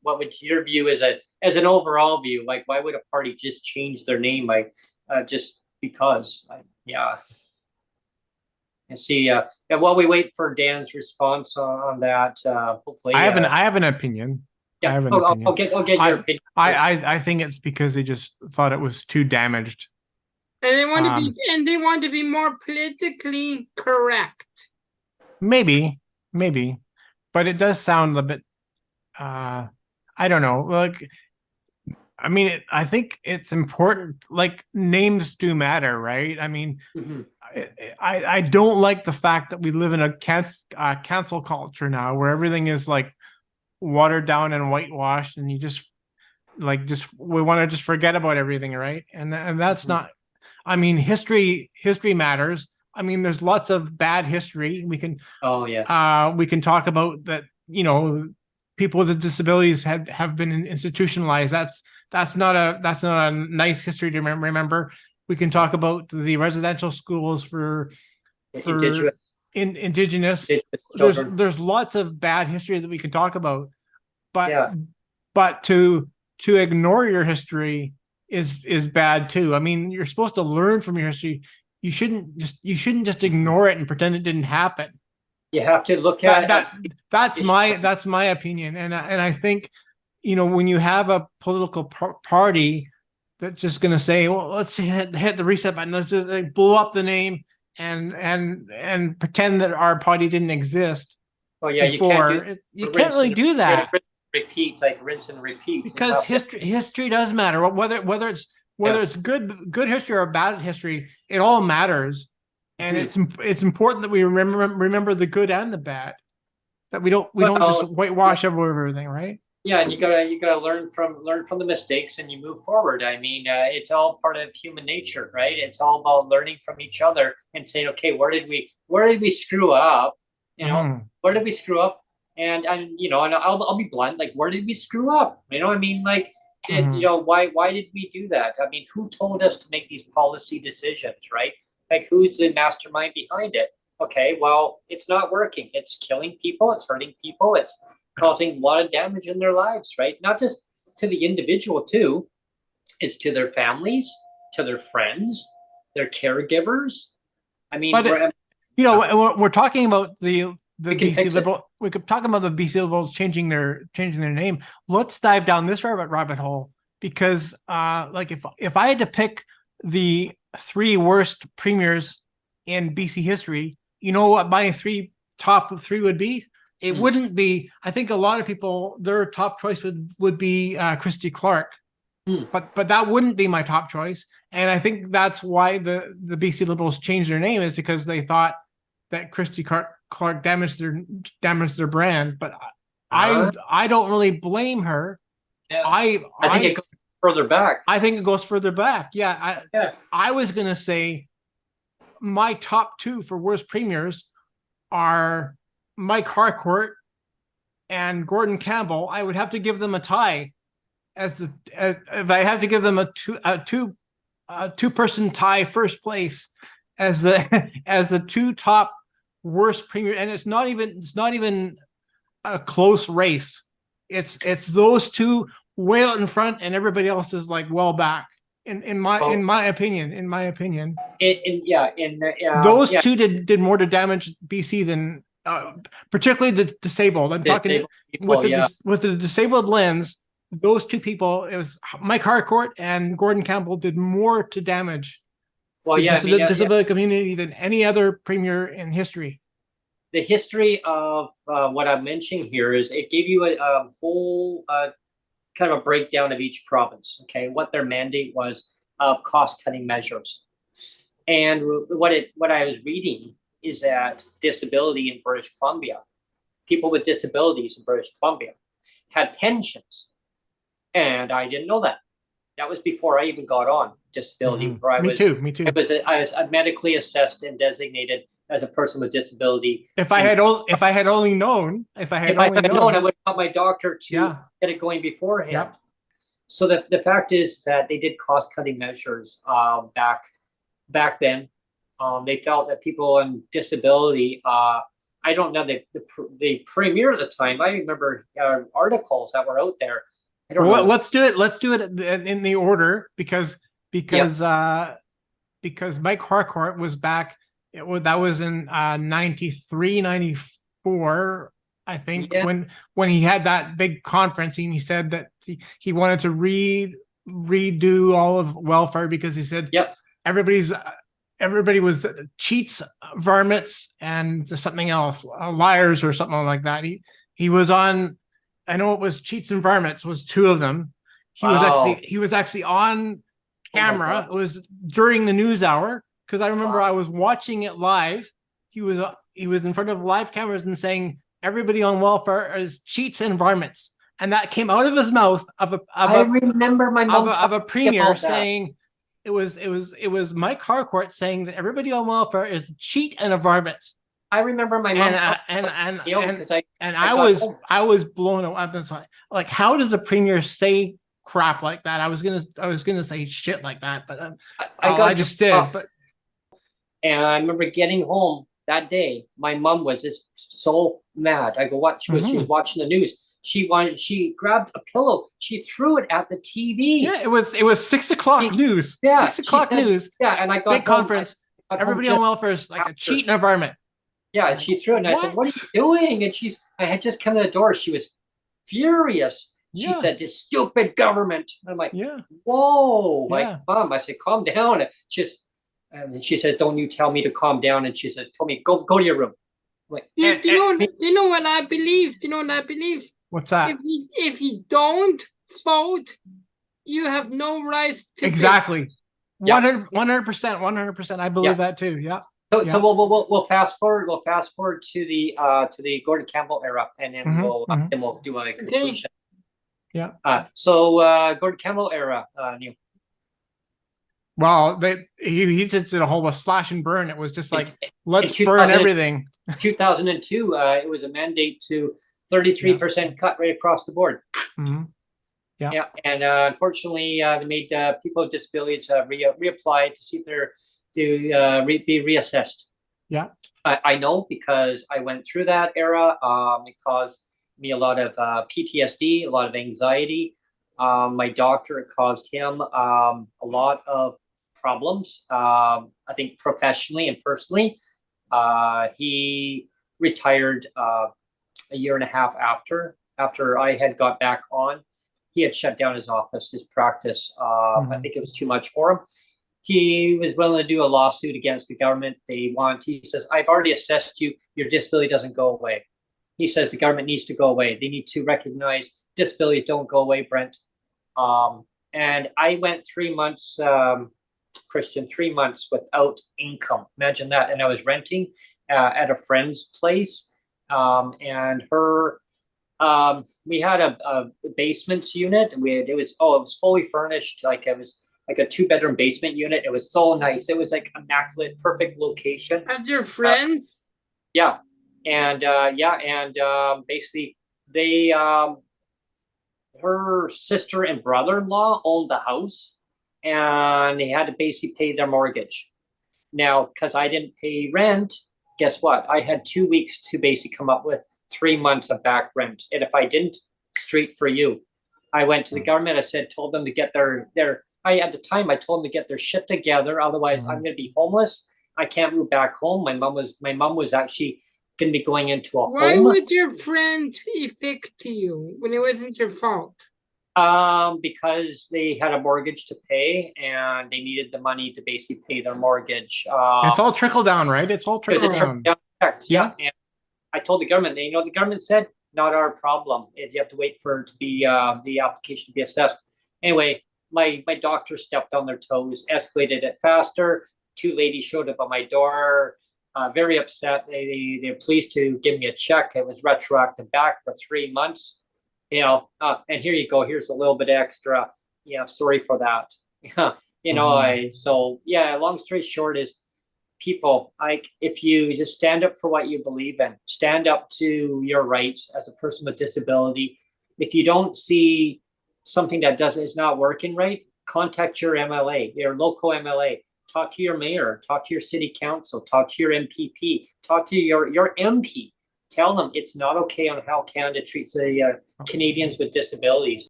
what would your view as an overall view? Like, why would a party just change their name by just because? Yeah. And see, and while we wait for Dan's response on that, hopefully, I have an opinion. I yeah, have an opinion. I'll get your opinion first. I think it's because they just thought it was too damaged. And they want to be more politically correct. Maybe, but it does sound a bit. I don't know. Like, I mean, I think it's important. Like, names do matter, right? I mean, I don't like the fact that we live in a cancel culture now, where everything is like watered down and whitewashed, and you just we want to just forget about everything, right? And that's not. I mean, history matters. I mean, there's lots of bad history. We can we can talk about that. You know, people with disabilities have been institutionalized. That's not a nice history to remember. We can talk about the residential schools for indigenous. There's lots of bad history that we can talk about, but to ignore your history is bad too. I mean, you're supposed to learn from your history. You shouldn't just ignore it and pretend it didn't happen. You have to look at that. That's my opinion, and I think, you know, when you have a political party that's just going to say, well, let's hit the reset button, let's just blow up the name and pretend that our party didn't exist. Oh yeah, before. You can't really do that. Repeat, like rinse and repeat. Because history does matter. Whether it's good history or bad history, it all matters. And it's important that we remember the good and the bad. That we don't just whitewash everything, right? Yeah, and you gotta learn from the mistakes and you move forward. I mean, it's all part of human nature, right? It's all about learning from each other and saying, okay, where did we screw up? You know, where did we screw up? And you know, and I'll be blunt, like, where did we screw up? You know, I mean, like, you know, why did we do that? I mean, who told us to make these policy decisions, right? Like, who's the mastermind behind it? Okay, well, it's not working. It's killing people. It's hurting people. It's causing a lot of damage in their lives, right? Not just to the individual too, it's to their families, to their friends, their caregivers. I mean, you know, we're talking about the BC Liberal. We could talk about the BC Liberals changing their name. Let's dive down this rabbit hole, because like, if I had to pick the 3 worst premiers in BC history, you know what my top three would be? It wouldn't be. I think a lot of people, their top choice would be Christy Clark, but that wouldn't be my top choice. And I think that's why the BC Liberals changed their name, is because they thought that Christy Clark damaged their brand. But I don't really blame her. Yeah. I think it goes further back. I think it goes further back. Yeah. I was gonna say my top 2 for worst premiers are Mike Harcourt and Gordon Campbell. I would have to give them a tie if I have to give them a two-person tie first place as the 2 top worst premier. And it's not even a close race. It's those 2 way out in front, and everybody else is like well back. In my opinion, those 2 did more to damage BC than particularly the disabled. I'm talking people, with the disabled lens. Those 2 people, it was Mike Harcourt and Gordon Campbell, did more to damage the disability community than any other premier in history. The history of what I'm mentioning here is it gave you a whole kind of a breakdown of each province, okay, what their mandate was of cost-cutting measures. And what I was reading is that disability in British Columbia, people with disabilities in British Columbia had pensions. And I didn't know that. That was before I even got on disability. Me too. I was medically assessed and designated as a person with disability. If I had only known, I would have my doctor to get it going beforehand. Yeah. So the fact is that they did cost-cutting measures back then. They felt that people on disability, I don't know the premier at the time. I remember articles that were out there. I don't know. Let's do it. Let's do it in the order because Mike Harcourt was back. That was in 93, 94, I think, when he had that big conference, and he said that he wanted to redo all of welfare because he said everybody was cheats, varmints, and something else, liars or something like that. He was on. I know it was cheats and varmints was two of them. He was actually on camera. It was during the news hour because I remember I was watching it live. He was in front of live cameras and saying everybody on welfare is cheats and varmints, and that came out of his mouth I remember my mom of a premier saying it was Mike Harcourt saying that everybody on welfare is a cheat and a varmint. I remember my mom I was blown away. I was like, how does the premier say crap like that? I was gonna say shit like that, but I just did. But and I remember getting home that day. My mom was just so mad. I go, what? She was watching the news. She grabbed a pillow. She threw it at the TV. Yeah, it was 6 o'clock news. Yeah, 6 o'clock news. Yeah, and I got big conference. Everybody on welfare is like a cheat and a varmint. Yeah, and she threw it, and I said, "What are you doing?" And I had just come to the door. She was furious. She said, "This stupid government." And I'm like, "Whoa, my mom!" I said, "Calm down." And she says, "Don't you tell me to calm down." And she says, "Told me go to your room." I'm like, do you know what I believe? Do you know what I believe? What's that? If you don't vote, you have no rights to exactly. 100%. I believe that too. Yeah. So we'll fast forward. We'll fast forward to the Gordon Campbell era, and then we'll do a conclusion. Yeah. So Gordon Campbell era, Neil. Well, he just did a whole slash and burn. It was just like let's burn everything. 2002, it was a mandate to 33% cut right across the board. Mm-hmm. Yeah, and unfortunately, they made people with disabilities reapply to see if they're be reassessed. Yeah, I know because I went through that era. It caused me a lot of PTSD, a lot of anxiety. My doctor, it caused him a lot of problems. I think professionally and personally. He retired a year and a half after I had got back on. He had shut down his office, his practice. I think it was too much for him. He was willing to do a lawsuit against the government. He says, I've already assessed you. Your disability doesn't go away. He says the government needs to go away. They need to recognize disabilities don't go away, Brent. And I went 3 months, Christian, 3 months without income. Imagine that. And I was renting at a friend's place. And we had a basement unit. It was fully furnished. It was like a 2-bedroom basement unit. It was so nice. It was like immaculate, perfect location. As your friends? Yeah. And basically they her sister and brother-in-law owned the house, and they had to basically pay their mortgage. Now, because I didn't pay rent, guess what? I had 2 weeks to basically come up with 3 months of back rent. And if I didn't, straight for you. I went to the government. told them to get at the time, I told them to get their shit together. Otherwise, I'm going to be homeless. I can't move back home. My mom was actually going to be going into a home. Why would your friend evict you when it wasn't your fault? Because they had a mortgage to pay and they needed the money to basically pay their mortgage. It's all trickle down, right? It's all trickle down. Yeah. And I told the government, the government said, not our problem. You have to wait for it to be the application to be assessed. Anyway, my doctor stepped on their toes, escalated it faster. 2 ladies showed up at my door, very upset. They're pleased to give me a check. It was retroactive back for 3 months. And here you go. Here's a little bit extra. Sorry for that. Long story short is, people, if you just stand up for what you believe in, stand up to your rights as a person with disability. If you don't see something that is not working right, contact your MLA, your local MLA. Talk to your mayor, talk to your city council, talk to your MPP, talk to your MP. tell them it's not okay on how Canada treats the Canadians with disabilities.